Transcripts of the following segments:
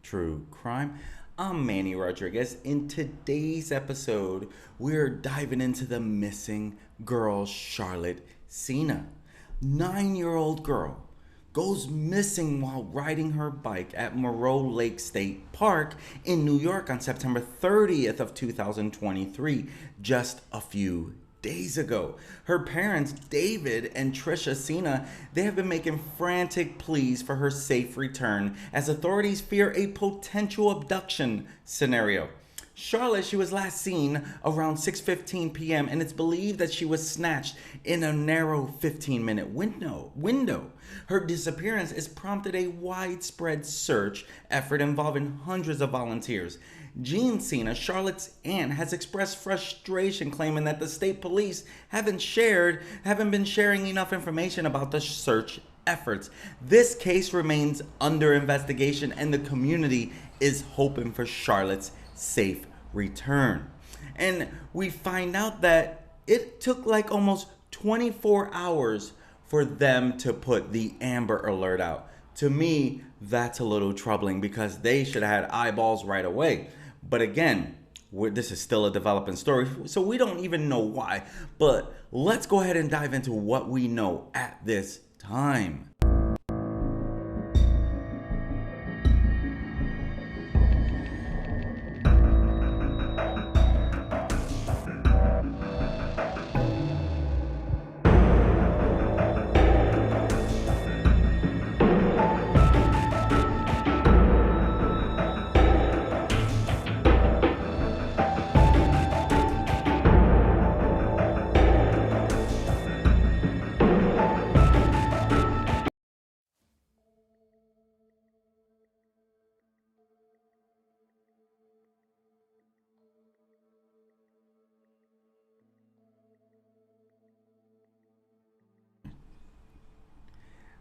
True Crime. I'm Manny Rodriguez. In today's episode, we're diving into the missing girl, Charlotte Sena. 9-year-old girl goes missing while riding her bike at Moreau Lake State Park in New York on September 30th of 2023, just a few days ago. Her parents, David and Trisha Sena, they have been making frantic pleas for her safe return as authorities fear a potential abduction scenario. Charlotte, she was last seen around 6:15 p.m. and it's believed that she was snatched in a narrow 15-minute window. Her disappearance has prompted a widespread search effort involving hundreds of volunteers. Jean Sena, Charlotte's aunt, has expressed frustration, claiming that the state police haven't been sharing enough information about the search efforts. This case remains under investigation and the community is hoping for Charlotte's safe return. And we find out that it took like almost 24 hours for them to put the Amber Alert out. To me, that's a little troubling because they should have had eyeballs right away. But again, this is still a developing story, so we don't even know why. But let's go ahead and dive into what we know at this time.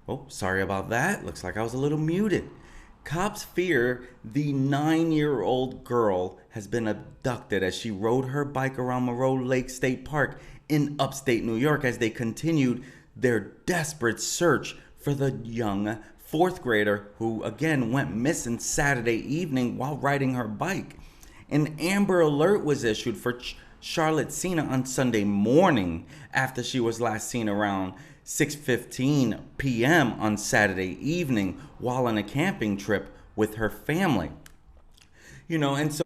Oh, sorry about that. Looks like I was a little muted. Cops fear the 9-year-old girl has been abducted as she rode her bike around Moreau Lake State Park in upstate New York as they continued their desperate search for the young fourth grader who again went missing Saturday evening while riding her bike. An Amber Alert was issued for Charlotte Sena on Sunday morning after she was last seen around 6:15 p.m. on Saturday evening while on a camping trip with her family. And so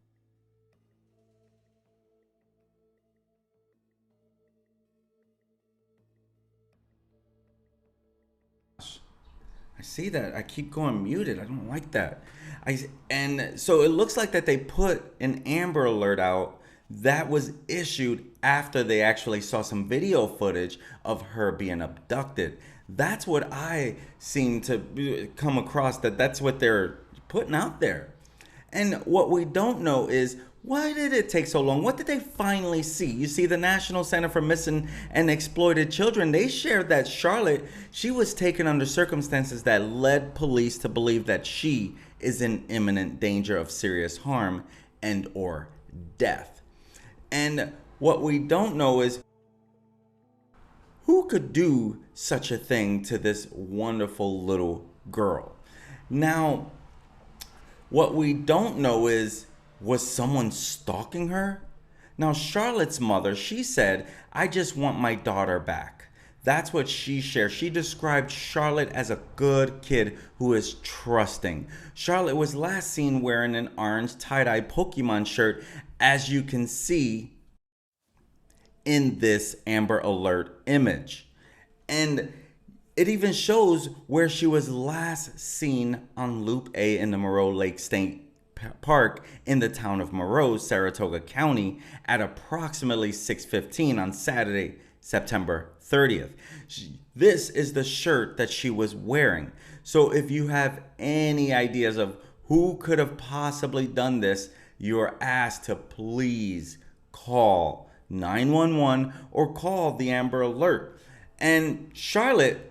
I see that I keep going muted. I don't like that. And so it looks like that they put an Amber Alert out that was issued after they actually saw some video footage of her being abducted. That's what I seem to come across, that's what they're putting out there. And what we don't know is, why did it take so long? What did they finally see? You see, the National Center for Missing and Exploited Children, they shared that Charlotte, she was taken under circumstances that led police to believe that she is in imminent danger of serious harm and or death. And what we don't know is who could do such a thing to this wonderful little girl. Now, what we don't know is, was someone stalking her? Now, Charlotte's mother, she said, "I just want my daughter back." That's what she shared. She described Charlotte as a good kid who is trusting. Charlotte was last seen wearing an orange tie-dye Pokemon shirt, as you can see in this Amber Alert image. And it even shows where she was last seen on Loop A in the Moreau Lake State Park in the town of Moreau, Saratoga County at approximately 6:15 on Saturday, September 30th. This is the shirt that she was wearing. So if you have any ideas of who could have possibly done this, you're asked to please call 911 or call the Amber Alert. And Charlotte,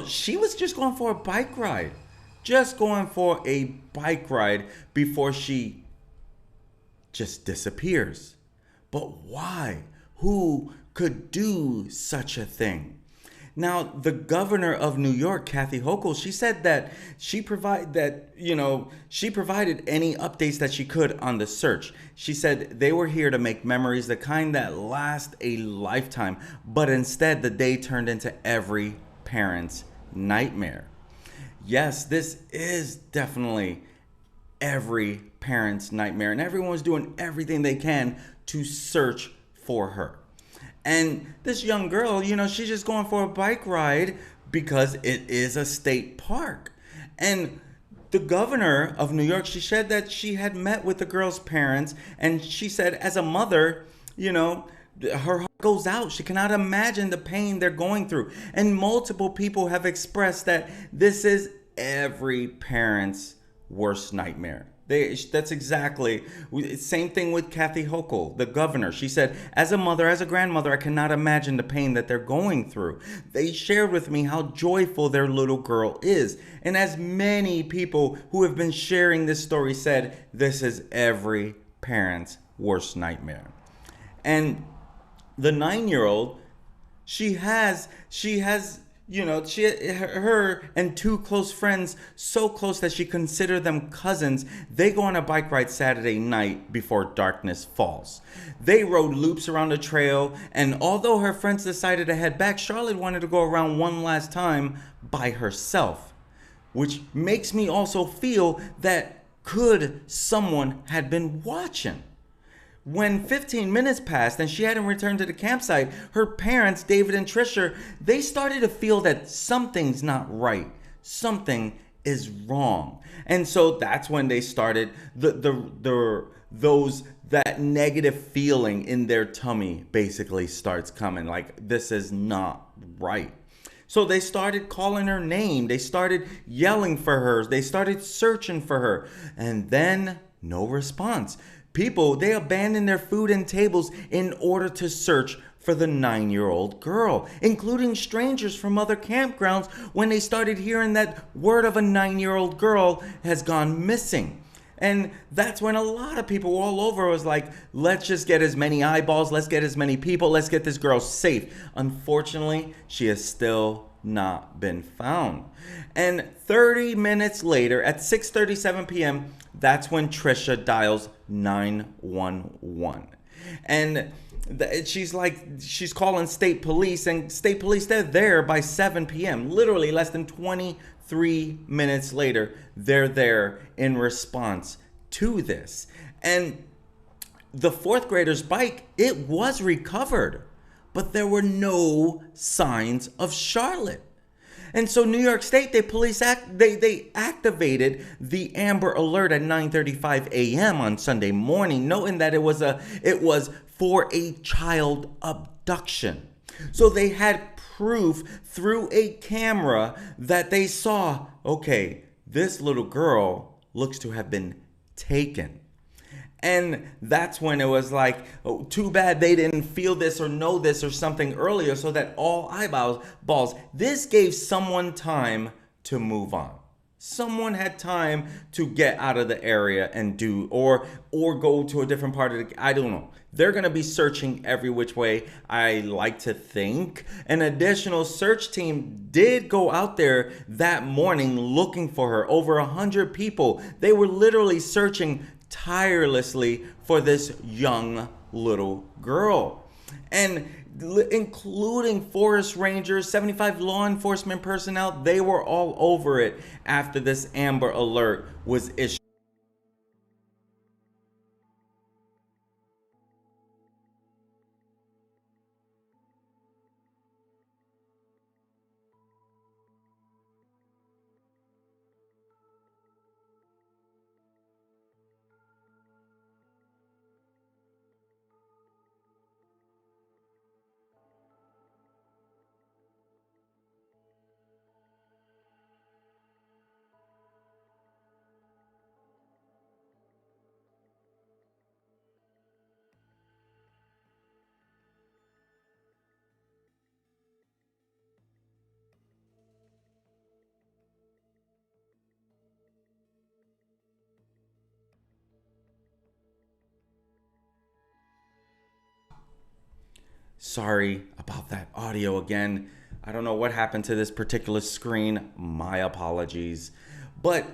she was just going for a bike ride. Before she just disappears. But why? Who could do such a thing? Now, the governor of New York, Kathy Hochul, she said that she provided any updates that she could on the search. She said they were here to make memories, the kind that last a lifetime, but instead the day turned into every parent's nightmare. Yes, this is definitely every parent's nightmare, and everyone was doing everything they can to search for her. And this young girl, she's just going for a bike ride because it is a state park. And the governor of New York, she said that she had met with the girl's parents, and she said, as a mother, her heart goes out. She cannot imagine the pain they're going through. And multiple people have expressed that this is every parent's worst nightmare. That's exactly same thing with Kathy Hochul, the governor. She said, as a mother, as a grandmother, I cannot imagine the pain that they're going through. They shared with me how joyful their little girl is. And as many people who have been sharing this story said, this is every parent's worst nightmare. And the 9-year-old, she has her and two close friends, so close that she considered them cousins. They go on a bike ride Saturday night before darkness falls. They rode loops around the trail, and although her friends decided to head back, Charlotte wanted to go around one last time by herself, which makes me also feel that could someone had been watching. When 15 minutes passed and she hadn't returned to the campsite, her parents, David and Trisha, they started to feel that something's not right. Something is wrong. And so that's when they started that negative feeling in their tummy basically starts coming, like this is not right. So they started calling her name. They started yelling for her. They started searching for her. And then no response. People, they abandoned their food and tables in order to search for the 9-year-old girl, including strangers from other campgrounds when they started hearing that word of a 9-year-old girl has gone missing. And that's when a lot of people all over was like, let's just get as many eyeballs, let's get as many people, let's get this girl safe. Unfortunately, she has still not been found. And 30 minutes later, at 6:37 p.m., that's when Trisha dials 911. And she's calling state police, and state police, they're there by 7 p.m. Literally less than 23 minutes later, they're there in response to this. And the fourth grader's bike, it was recovered, but there were no signs of Charlotte. And so New York State, they activated the Amber Alert at 9:35 a.m. on Sunday morning, noting that it was for a child abduction. So they had proof through a camera that they saw, okay, this little girl looks to have been taken. And that's when it was like, oh, too bad they didn't feel this or know this or something earlier, so that all eyeballs. This gave someone time to move on. Someone had time to get out of the area and do, or go to a different part of I don't know. They're going to be searching every which way, I like to think. An additional search team did go out there that morning looking for her. Over 100 people. They were literally searching tirelessly for this young little girl, and including forest rangers, 75 law enforcement personnel, they were all over it after this Amber Alert was issued. Sorry about that audio again. I don't know what happened to this particular screen. My apologies. But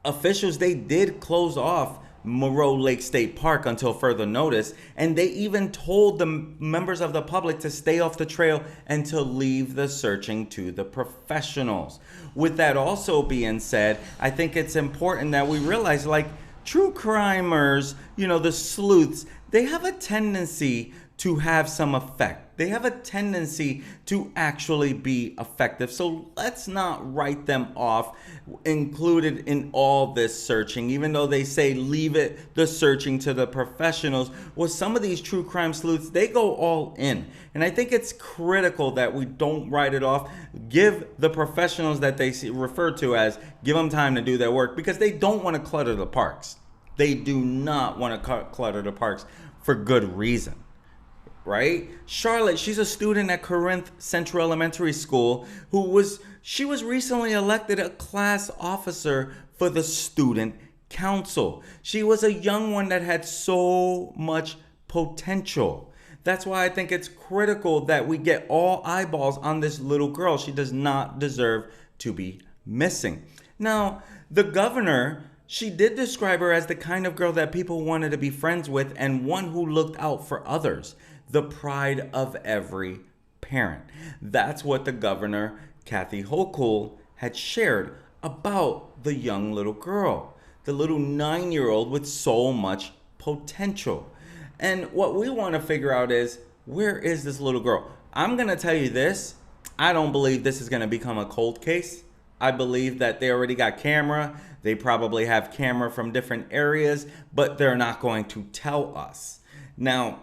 officials, they did close off Moreau Lake State Park until further notice, and they even told the members of the public to stay off the trail and to leave the searching to the professionals. With that also being said, I think it's important that we realize, like, true crimers, the sleuths, they have a tendency to have some effect. They have a tendency to actually be effective. So let's not write them off included in all this searching, even though they say leave the searching to the professionals. Well, some of these true crime sleuths, they go all in. And I think it's critical that we don't write it off. Give the professionals that they refer to as, give them time to do their work, because they don't want to clutter the parks. They do not want to clutter the parks for good reason. Right? Charlotte, she's a student at Corinth Central Elementary School she was recently elected a class officer for the student council. She was a young one that had so much potential. That's why I think it's critical that we get all eyeballs on this little girl. She does not deserve to be missing. Now, the governor, she did describe her as the kind of girl that people wanted to be friends with and one who looked out for others. The pride of every parent. That's what the governor, Kathy Hochul, had shared about the young little girl, the little 9-year-old with so much potential. And what we want to figure out is, where is this little girl? I'm going to tell you this. I don't believe this is going to become a cold case. I believe that they already got camera. They probably have camera from different areas, but they're not going to tell us. Now,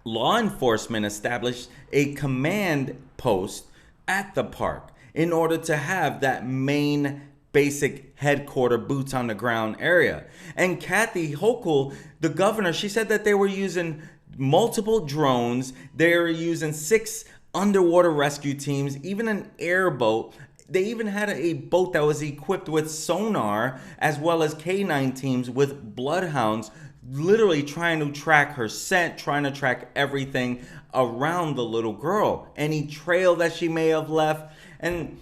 law enforcement established a command post at the park in order to have that main basic headquarter boots on the ground area. And Kathy Hochul, the governor, she said that they were using multiple drones. They were using 6 underwater rescue teams, even an airboat. They even had a boat that was equipped with sonar, as well as K9 teams with bloodhounds, literally trying to track her scent, trying to track everything around the little girl, any trail that she may have left. And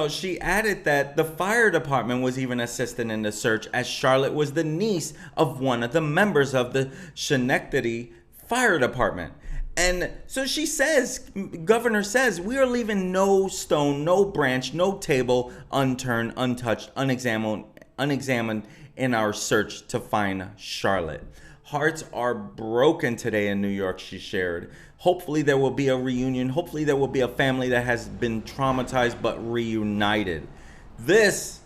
she added that the fire department was even assisting in the search, as Charlotte was the niece of one of the members of the Schenectady Fire Department. And so she says, governor says, we are leaving no stone, no branch, no table unturned, untouched, unexamined in our search to find Charlotte. Hearts are broken today in New York, she shared. Hopefully there will be a reunion. Hopefully there will be a family that has been traumatized but reunited. This,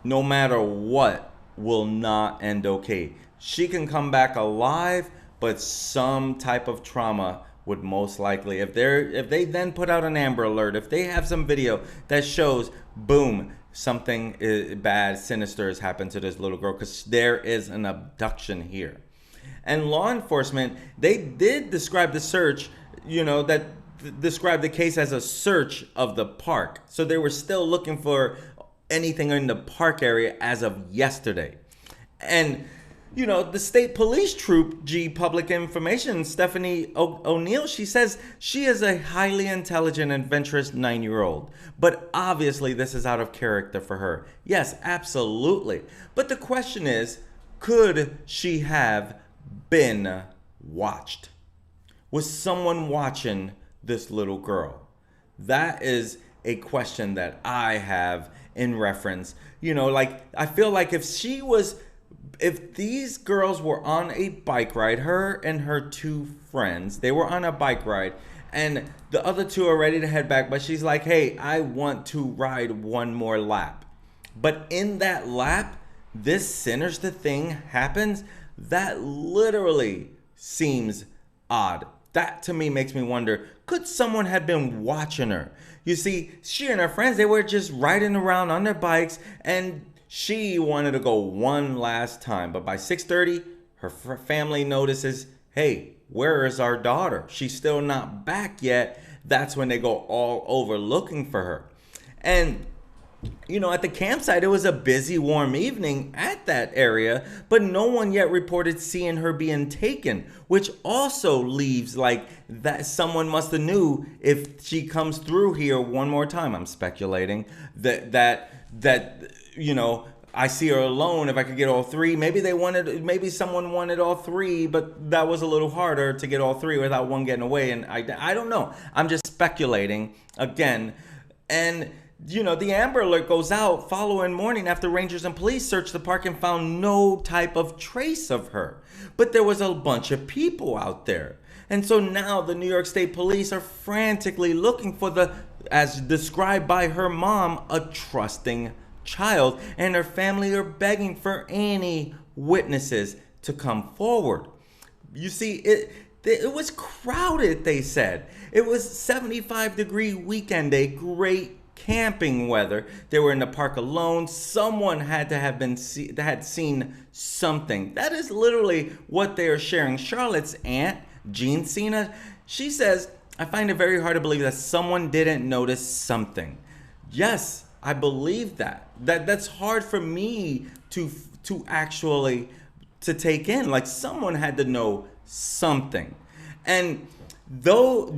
no matter what, will not end okay. She can come back alive, but some type of trauma would most likely, if they then put out an Amber Alert, if they have some video that shows, boom, something bad, sinister has happened to this little girl, because there is an abduction here. And law enforcement, they did describe the search, describe the case as a search of the park. So they were still looking for anything in the park area as of yesterday. And the state police troop, Public Information, Stephanie O'Neill, she says she is a highly intelligent, adventurous 9-year-old. But obviously this is out of character for her. Yes, absolutely. But the question is, could she have been watched? Was someone watching this little girl? That is a question that I have in reference. I feel like if these girls were on a bike ride, her and her 2 friends, they were on a bike ride, and the other 2 are ready to head back, but she's like, hey, I want to ride one more lap. But in that lap, this sinister thing happens. That literally seems odd. That to me makes me wonder, could someone have been watching her? You see, she and her friends, they were just riding around on their bikes, and she wanted to go one last time. But by 6:30, her family notices, hey, where is our daughter? She's still not back yet. That's when they go all over looking for her. And At the campsite, it was a busy, warm evening at that area, but no one yet reported seeing her being taken, which also leaves like that someone must have knew if she comes through here one more time. I'm speculating that I see her alone. If I could get all three, maybe someone wanted all three, but that was a little harder to get all three without one getting away. And I don't know. I'm just speculating again. And the Amber Alert goes out following morning after rangers and police searched the park and found no type of trace of her. But there was a bunch of people out there. And so now the New York State Police are frantically looking for as described by her mom, a trusting child. And her family are begging for any witnesses to come forward. You see, it was crowded, they said. It was 75-degree weekend day, great camping weather. They were in the park alone. Someone had to have had seen something. That is literally what they are sharing. Charlotte's aunt, Sena, she says, I find it very hard to believe that someone didn't notice something. Yes, I believe that. That's hard for me to actually to take in. Like someone had to know something. And though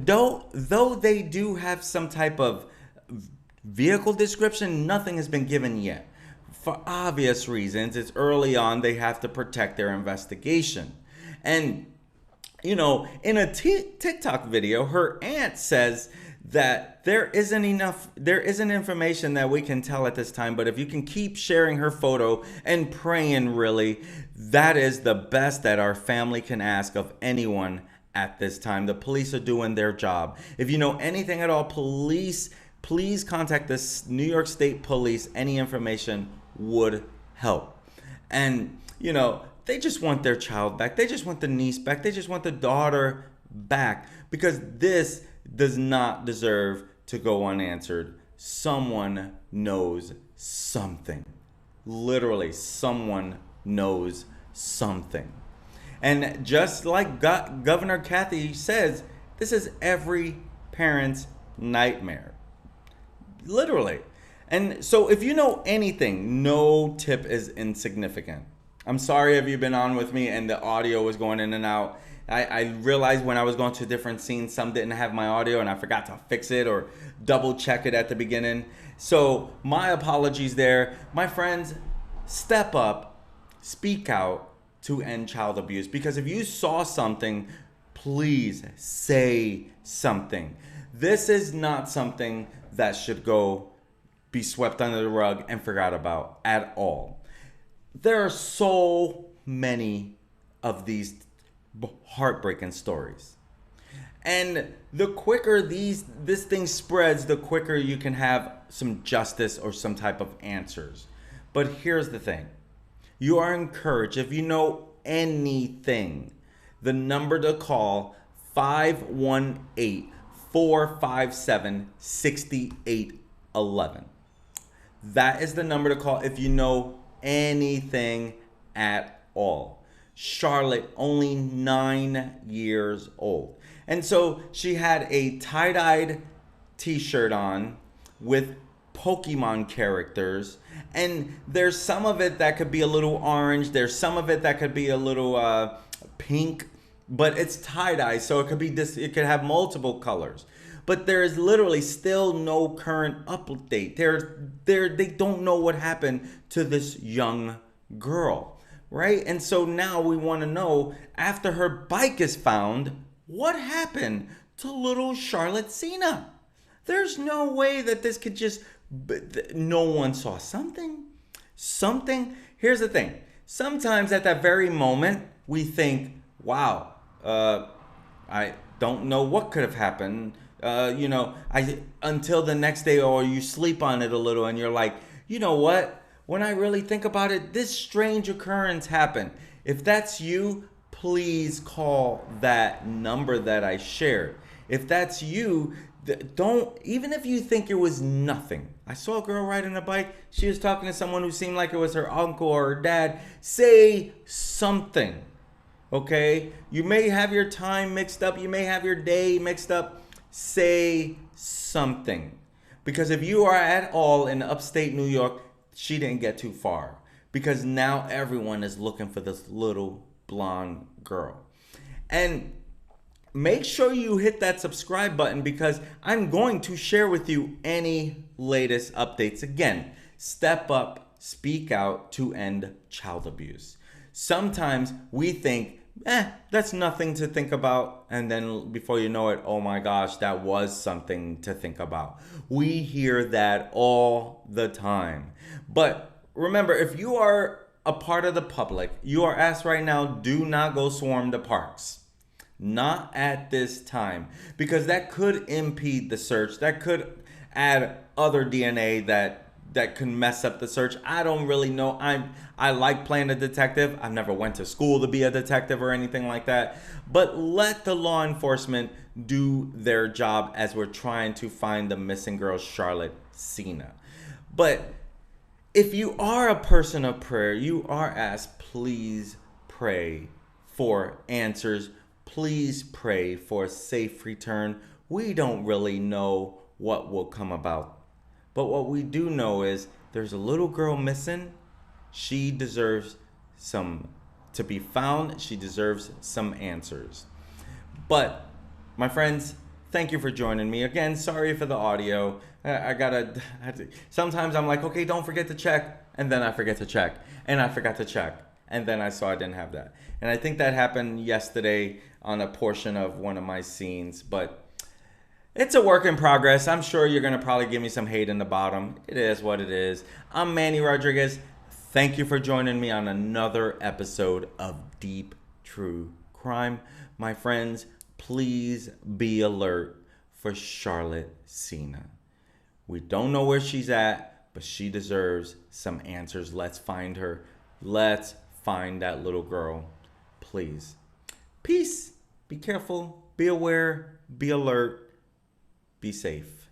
they do have some type of vehicle description, nothing has been given yet. For obvious reasons, it's early on, they have to protect their investigation. And, in a TikTok video, her aunt says that there isn't information that we can tell at this time, but if you can keep sharing her photo and praying really, that is the best that our family can ask of anyone at this time. The police are doing their job. If you know anything at all, please contact the New York State Police. Any information would help. And, they just want their child back. They just want the niece back. They just want the daughter back, because this does not deserve to go unanswered. Someone knows something. Literally, someone knows something. And just like Governor Kathy says, this is every parent's nightmare. Literally. And so if you know anything, no tip is insignificant. I'm sorry if you've been on with me and the audio was going in and out. I realized when I was going to different scenes, some didn't have my audio and I forgot to fix it or double check it at the beginning. So my apologies there. My friends, step up, speak out to end child abuse. Because if you saw something, please say something. This is not something that should be swept under the rug and forgot about at all. There are so many of these heartbreaking stories. And the quicker this thing spreads, the quicker you can have some justice or some type of answers. But here's the thing. You are encouraged, if you know anything, the number to call, 518-457-6811. That is the number to call if you know anything at all. Charlotte, only 9 years old. And so she had a tie-dyed t-shirt on with Pokemon characters. And there's some of it that could be a little orange. There's some of it that could be a little pink. But it's tie-dye, so it could have multiple colors. But there is literally still no current update. They don't know what happened to this young girl, right? And so now we want to know, after her bike is found, what happened to little Charlotte Sena? There's no way that this could just, no one saw something. Here's the thing. Sometimes at that very moment, we think, wow, I don't know what could have happened. Until the next day, or you sleep on it a little and you're like, you know what? When I really think about it, this strange occurrence happened. If that's you, please call that number that I shared. If that's you, even if you think it was nothing. I saw a girl riding a bike. She was talking to someone who seemed like it was her uncle or her dad. Say something, okay? You may have your time mixed up. You may have your day mixed up. Say something. Because if you are at all in upstate New York, she didn't get too far. Because now everyone is looking for this little blonde girl. And make sure you hit that subscribe button because I'm going to share with you any latest updates. Again, step up, speak out to end child abuse. Sometimes we think, that's nothing to think about. And then before you know it, oh my gosh, that was something to think about. We hear that all the time. But remember, if you are a part of the public, you are asked right now, do not go swarm the parks. Not at this time, because that could impede the search. That could add other DNA that can mess up the search. I don't really know. I like playing a detective. I've never went to school to be a detective or anything like that. But let the law enforcement do their job as we're trying to find the missing girl, Charlotte Sena. But if you are a person of prayer, you are asked, please pray for answers. Please pray for a safe return. We don't really know what will come about. But what we do know is there's a little girl missing. She deserves to be found. She deserves some answers. But my friends, thank you for joining me. Again, sorry for the audio. Sometimes I'm like, okay, don't forget to check. And then I forget to check. And I forgot to check. And then I saw I didn't have that. And I think that happened yesterday on a portion of one of my scenes. But it's a work in progress. I'm sure you're going to probably give me some hate in the bottom. It is what it is. I'm Manny Rodriguez. Thank you for joining me on another episode of Deep True Crime. My friends, please be alert for Charlotte Sena. We don't know where she's at, but she deserves some answers. Let's find her. Let's find that little girl, please. Peace. Be careful. Be aware. Be alert. Be safe.